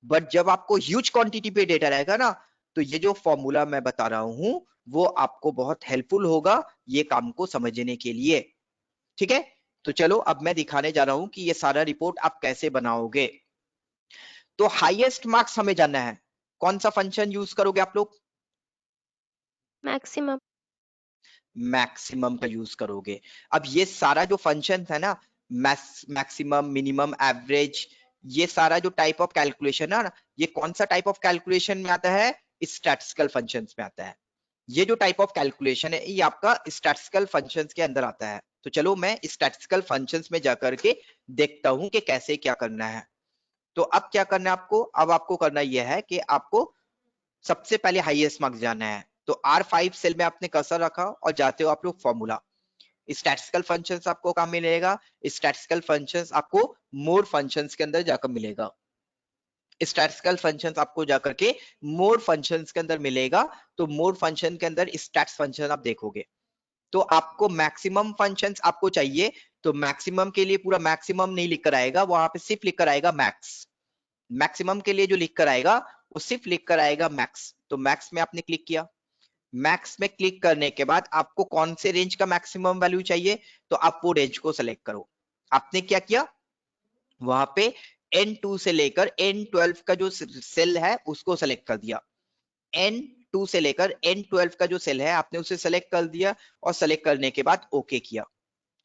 बट जब आपको ह्यूज क्वांटिटी पे डेटा रहेगा ना, तो ये जो फॉर्मूला मैं बता रहा हूं वो आपको बहुत हेल्पफुल होगा ये काम को समझने के लिए। ठीक है, तो चलो अब मैं दिखाने जा रहा हूं कि ये सारा रिपोर्ट आप कैसे बनाओगे। तो हाईएस्ट मार्क्स हमें जानना है, कौन सा फंक्शन यूज करोगे आप लोग? Maximum. मैक्सिमम का यूज करोगे। अब ये सारा जो फंक्शन है ना, मैक्सिमम, मिनिमम, एवरेज, ये सारा जो टाइप ऑफ कैलकुलेशन है ना, ये कौन सा टाइप ऑफ कैलकुलेशन में आता है? स्टैटिस्टिकल फंक्शंस में आता है। ये जो टाइप ऑफ कैलकुलेशन है ये आपका स्टैटिस्टिकल फंक्शंस के अंदर आता है। तो चलो मैं स्टैटिस्टिकल फंक्शंस में जाकर के देखता हूं कि कैसे क्या करना है। तो अब क्या करना है आपको? अब आपको करना यह है कि आपको सबसे पहले हाईएस्ट मार्क्स जाना है। तो R5 सेल में आपने कर्सर रखा और जाते हो आप लोग फॉर्मूला। स्टैटिस्टिकल फंक्शंस आपको कहां मिलेगा? स्टैटिस्टिकल फंक्शंस आपको मोर फंक्शंस के अंदर जाकर मिलेगा। स्टैटिस्टिकल फंक्शंस आपको जाकर के मोर फंक्शंस के अंदर मिलेगा। तो मोर फंक्शन के अंदर स्टैट्स फंक्शन आप देखोगे। तो आपको मैक्सिमम फंक्शंस आपको चाहिए, तो मैक्सिमम के लिए पूरा मैक्सिमम नहीं लिख कर आएगा, वहां पे सिर्फ लिख कर आएगा मैक्स। मैक्सिमम के लिए जो लिख कर आएगा वो सिर्फ लिख कर आएगा मैक्स। तो मैक्स में आपने क्लिक किया। मैक्स में क्लिक करने के बाद आपको कौन से रेंज का मैक्सिमम वैल्यू चाहिए, तो आप वो रेंज को सेलेक्ट करो। आपने क्या किया? वहां पे N2 से लेकर N12 का जो सेल है उसको सेलेक्ट कर दिया। N2 से लेकर N12 का जो सेल है आपने उसे सेलेक्ट कर दिया, और सेलेक्ट करने के बाद ओके किया।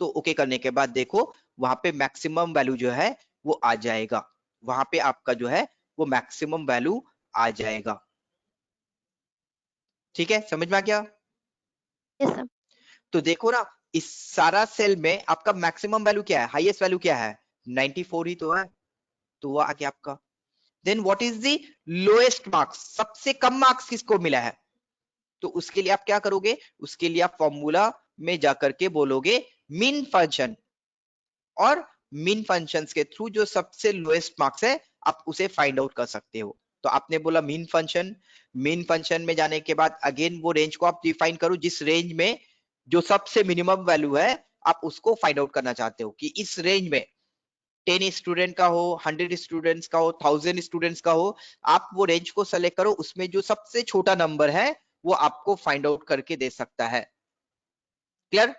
तो ओके करने के बाद देखो वहां पे मैक्सिमम वैल्यू जो है वो आ जाएगा। वहां पे आपका जो है वो मैक्सिमम वैल्यू आ जाएगा। ठीक है, समझ में आ गया? Yes, sir. तो देखो ना, इस सारा सेल में आपका मैक्सिमम वैल्यू क्या है, हाईएस्ट वैल्यू क्या है? 94 ही तो है, तो वो आ गया आपका। Then what is the lowest marks? सबसे कम मार्क्स किसको मिला है? तो उसके लिए आप क्या करोगे? उसके लिए आप फॉर्मूला में जाकर के बोलोगे मीन फंक्शन, और मीन फंक्शंस के थ्रू जो सबसे लोएस्ट मार्क्स है आप उसे फाइंड आउट कर सकते हो। तो आपने बोला मीन फंक्शन, मीन फंक्शन में जाने के बाद अगेन वो रेंज को आप डिफाइन करो जिस रेंज में जो सबसे मिनिमम वैल्यू है आप उसको फाइंड आउट करना चाहते हो, कि इस रेंज में 10 स्टूडेंट का हो, 100 स्टूडेंट्स का हो, 1000 स्टूडेंट्स का हो। आप वो रेंज को सेलेक्ट करो, उसमें जो सबसे छोटा नंबर है वो आपको फाइंड आउट करके दे सकता है। क्लियर?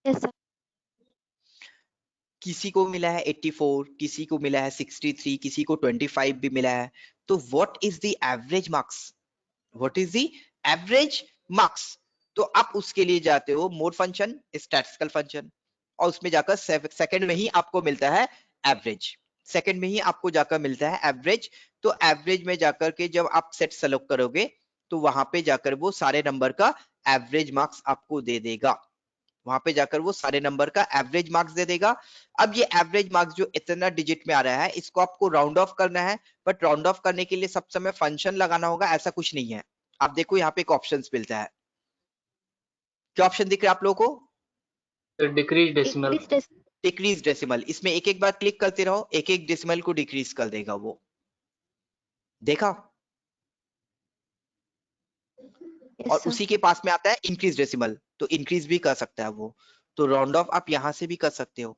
Yes, sir. किसी को मिला है 84, किसी को मिला है 63, किसी को 25 भी मिला है। तो what is the average marks? What is the average marks? तो आप उसके लिए जाते हो मोड फंक्शन, स्टैटिस्टिकल फंक्शन, और उसमें जाकर सेकंड में ही आपको मिलता है एवरेज। सेकंड में ही आपको जाकर मिलता है एवरेज। तो एवरेज में जाकर के जब आप सेट सेलेक्ट करोगे तो वहां पे जाकर वो सारे नंबर का एवरेज मार्क्स आपको दे देगा। वहां पे जाकर वो सारे नंबर का एवरेज मार्क्स दे देगा। अब ये एवरेज मार्क्स जो इतना डिजिट में आ रहा है इसको आपको राउंड ऑफ करना है, बट राउंड ऑफ करने के लिए सब समय फंक्शन लगाना होगा, ऐसा कुछ नहीं है। आप देखो यहाँ पे एक ऑप्शन मिलता है, क्या ऑप्शन दिख रहा है आप लोगों को? Decrease decimal. Decrease decimal. Decrease decimal. इसमें एक एक बार क्लिक करते रहो, एक एक डेसिमल को डिक्रीज कर देगा वो। देखा? Yes, और sir. उसी के पास में आता है इंक्रीज डेसिमल, तो इंक्रीज भी कर सकता है वो। तो राउंड ऑफ आप यहां से भी कर सकते हो।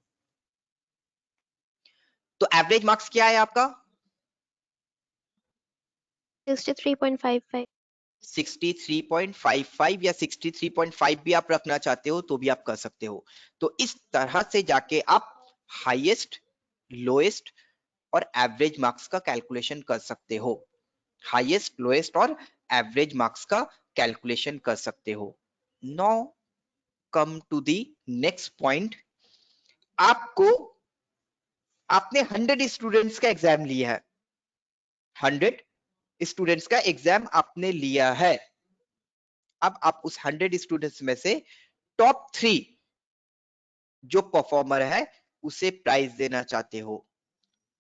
तो एवरेज मार्क्स क्या है आपका? 63.55. 63.55 या 63.5 भी आप रखना चाहते हो तो भी आप कर सकते हो। तो इस तरह से जाके आप हाईएस्ट, लोएस्ट और एवरेज मार्क्स का कैलकुलेशन कर सकते हो। हाईएस्ट, लोएस्ट और एवरेज मार्क्स का कैलकुलेशन कर सकते हो। Now come to the next point. आपने 100 स्टूडेंट्स का एग्जाम लिया है, 100 स्टूडेंट्स का एग्जाम आपने लिया है। अब आप उस 100 स्टूडेंट्स में से टॉप 3 जो परफॉर्मर है उसे प्राइज देना चाहते हो।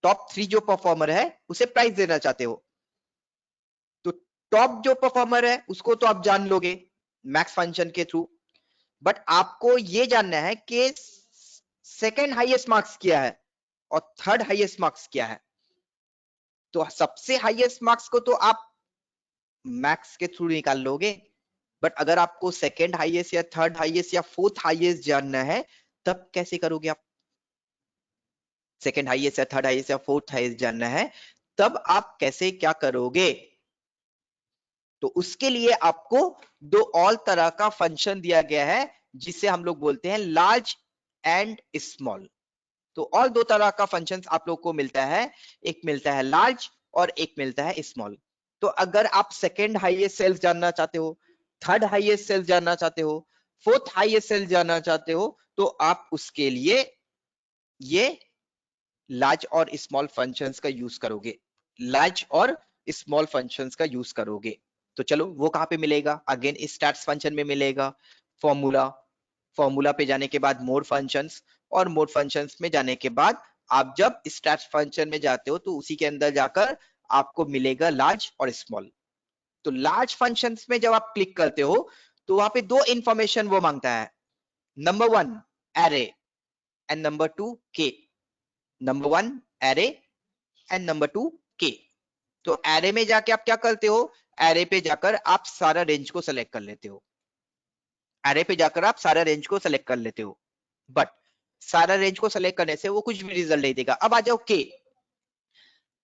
टॉप 3 जो परफॉर्मर है उसे प्राइज देना चाहते हो। तो टॉप जो परफॉर्मर है उसको तो आप जान लोगे मैक्स फंक्शन के थ्रू, बट आपको ये जानना है कि सेकंड हाईएस्ट मार्क्स क्या है और थर्ड हाईएस्ट मार्क्स क्या है। तो सबसे हाईएस्ट मार्क्स को तो आप मैक्स के थ्रू निकाल लोगे, बट अगर आपको सेकंड हाईएस्ट या थर्ड हाईएस्ट या फोर्थ हाईएस्ट जानना है तब कैसे करोगे आप? सेकंड हाईएस्ट या थर्ड हाईएस्ट या फोर्थ हाईएस्ट जानना है तब आप कैसे क्या करोगे? तो उसके लिए आपको दो और तरह का फंक्शन दिया गया है जिसे हम लोग बोलते हैं लार्ज एंड स्मॉल। तो और दो तरह का फंक्शंस आप लोग को मिलता है, एक मिलता है लार्ज और एक मिलता है स्मॉल। तो अगर आप सेकंड हाईएस्ट सेल्स जानना चाहते हो, थर्ड हाईएस्ट सेल्स जानना चाहते हो, फोर्थ हाईएस्ट सेल्स जानना चाहते हो, तो आप उसके लिए ये लार्ज और स्मॉल फंक्शंस का यूज करोगे, लार्ज और स्मॉल फंक्शंस का यूज करोगे। तो चलो वो कहां पे मिलेगा? अगेन स्टैट्स फंक्शन में मिलेगा। फॉर्मूला पे जाने के बाद मोर फंक्शंस, और मोर फंक्शंस में जाने के बाद आप जब स्टैट्स फंक्शन में जाते हो तो उसी के अंदर जाकर आपको मिलेगा लार्ज और स्मॉल। तो लार्ज फंक्शंस में जब आप क्लिक करते हो तो वहां पे दो इंफॉर्मेशन वो मांगता है, नंबर 1 एरे एंड नंबर 2 के। नंबर 1 एरे एंड नंबर 2 के। तो एरे में जाके आप क्या करते हो? एरे पे जाकर आप सारा रेंज को सेलेक्ट कर लेते हो। एरे पे जाकर आप सारा रेंज को सेलेक्ट कर लेते हो, बट सारा रेंज को सेलेक्ट करने से वो कुछ भी रिजल्ट नहीं देगा। अब आ जाओ के।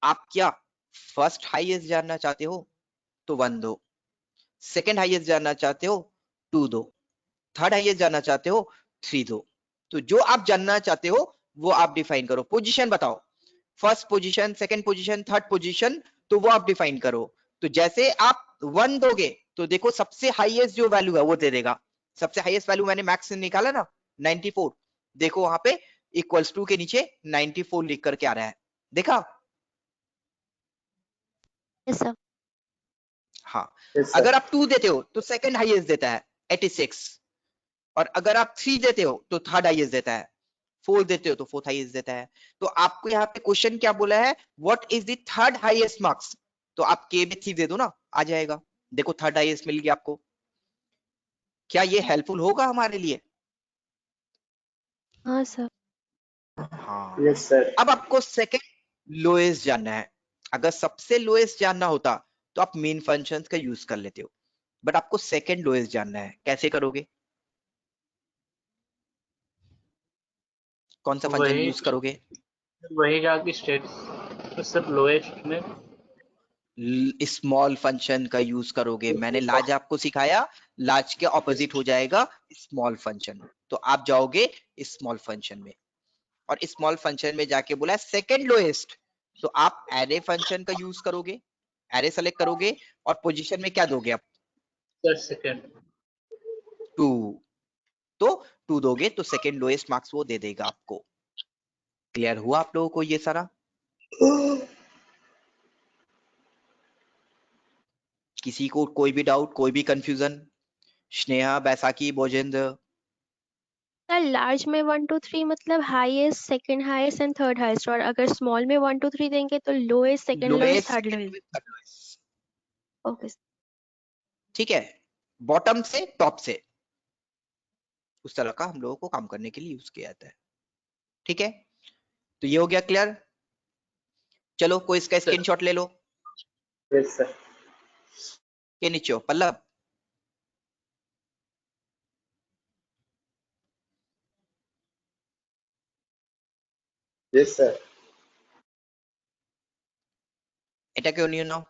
आप क्या फर्स्ट हाईएस्ट जानना चाहते हो तो 1 दो, सेकंड हाईएस्ट जानना चाहते हो 2 दो, थर्ड हाईएस्ट जानना चाहते हो 3 दो। तो जो आप जानना चाहते हो वो आप डिफाइन करो। पोजीशन बताओ, first position, second position, third position, तो वो आप डिफाइन करो। तो जैसे आप 1 दोगे तो देखो सबसे हाईएस्ट जो वैल्यू है वो दे देगा। सबसे हाईएस्ट वैल्यू मैंने मैक्स से निकाला ना 94, देखो वहां पे इक्वल्स टू के नीचे 94 लिख करके आ रहा है, देखा? Yes, sir. हाँ। Yes, sir. अगर आप 2 देते हो तो सेकंड हाईएस्ट देता है 86, और अगर आप 3 देते हो तो थर्ड हाईएस्ट देता है, 4 देते हो तो फोर्थ हाईएस्ट देता है। तो आपको यहाँ पे क्वेश्चन क्या बोला है? What is the third highest marks? तो आप के में 3 दे दो ना, आ जाएगा। देखो थर्ड हाईएस्ट मिल गया आपको। क्या ये हेल्पफुल होगा हमारे लिए? हाँ सर. हाँ। Yes, sir. अब आपको सेकंड लोएस्ट जानना है। अगर सबसे लोएस्ट जानना होता तो आप मेन फंक्शंस का यूज कर लेते हो, बट आपको सेकंड लोएस्ट जानना है, कैसे करोगे? कौन सा फंक्शन वही यूज करोगे? वही जाके स्टेट सब लोएस्ट में स्मॉल फंक्शन का यूज करोगे। मैंने लार्ज आपको सिखाया, लार्ज के ऑपोजिट हो जाएगा स्मॉल फंक्शन। तो आप जाओगे स्मॉल फंक्शन में, और स्मॉल फंक्शन में जाके बोला सेकंड लोएस्ट, तो आप एरे फंक्शन का यूज करोगे, एरे सेलेक्ट करोगे, और पोजीशन में क्या दोगे आप? Sir second 2। तो 2 दोगे तो सेकंड लोएस्ट मार्क्स वो दे देगा आपको। क्लियर हुआ आप लोगों को ये सारा? किसी को कोई भी डाउट, कोई भी confusion? Sneha, Baisakhi, Bhojendra? Sir large में 1 2 3 मतलब highest, second highest and third highest, और अगर स्मॉल में 1 2 3 देंगे तो lowest, second lowest, third lowest. Okay ठीक है, बॉटम से टॉप से, उस तरह का हम लोगों को काम करने के लिए यूज किया जाता है। ठीक है, तो ये हो गया क्लियर। चलो कोई इसका सर। स्क्रीनशॉट ले लो। Yes sir. के नीचे हो पल्लव? Yes sir. এটা কেউ নিয়ে নাও।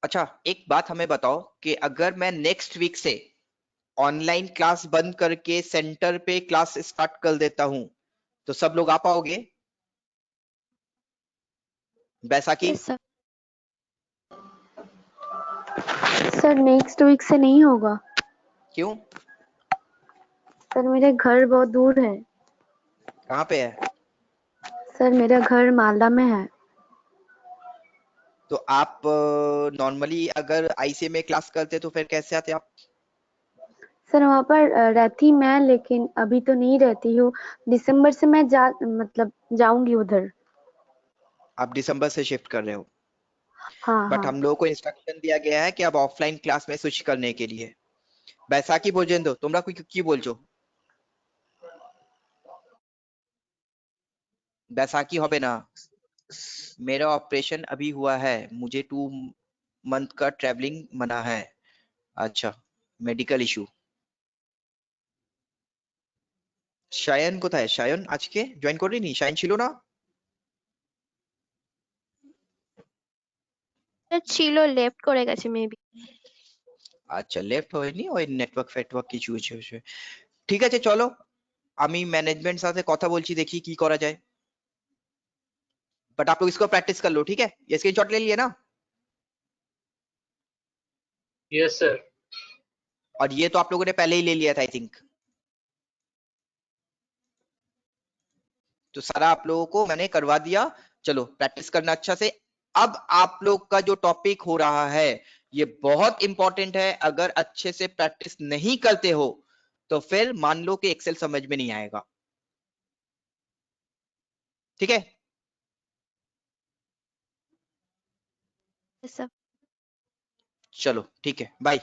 अच्छा एक बात हमें बताओ कि अगर मैं नेक्स्ट वीक से ऑनलाइन क्लास बंद करके सेंटर पे क्लास स्टार्ट कर देता हूं तो सब लोग आ पाओगे? Baisakhi? Yes sir. Sir next week से नहीं होगा क्यों? सर, मेरे घर बहुत दूर है। कहाँ पे है? सर मेरा घर मालदा में है। तो आप नॉर्मली अगर आईसीए में क्लास करते तो फिर कैसे आते आप? सर वहाँ पर रहती मैं, लेकिन अभी तो नहीं रहती हूँ। दिसंबर से मैं जाऊंगी उधर। आप दिसंबर से शिफ्ट कर रहे हो? हाँ बट हाँ। हम लोगों को इंस्ट्रक्शन दिया गया है कि अब ऑफलाइन क्लास में स्विच करने के लिए। बैसाखी भोजेंद्र তোমরা কি বলছো? बैसाखी হবে ना? मेरा ऑपरेशन अभी हुआ है, मुझे 2 मंथ का ट्रैवलिंग मना है। अच्छा, मेडिकल इशू। শায়ন কোথায়? শায়ন আজকে জয়েন করেনি? শায়ন ছিল না? স্যার ছিল, লেফট করে গেছে মেবি। আচ্ছা লেফট হয়নি, ওই নেটওয়ার্ক ফেটওয়ার্ক কিছু হয়েছে। ঠিক আছে চলো, আমি ম্যানেজমেন্ট সাথে কথা বলছি, দেখি কি করা যায়। बट आप लोग इसको प्रैक्टिस कर लो, ठीक है? ये स्क्रीनशॉट ले लिए ना? Yes sir. और ये तो आप लोगों ने पहले ही ले लिया था आई थिंक। तो सारा आप लोगों को मैंने करवा दिया। चलो प्रैक्टिस करना अच्छा से। अब आप लोग का जो टॉपिक हो रहा है ये बहुत इंपॉर्टेंट है। अगर अच्छे से प्रैक्टिस नहीं करते हो तो फिर मान लो कि एक्सेल समझ में नहीं आएगा। ठीक है? Yes sir. चलो ठीक है, बाय।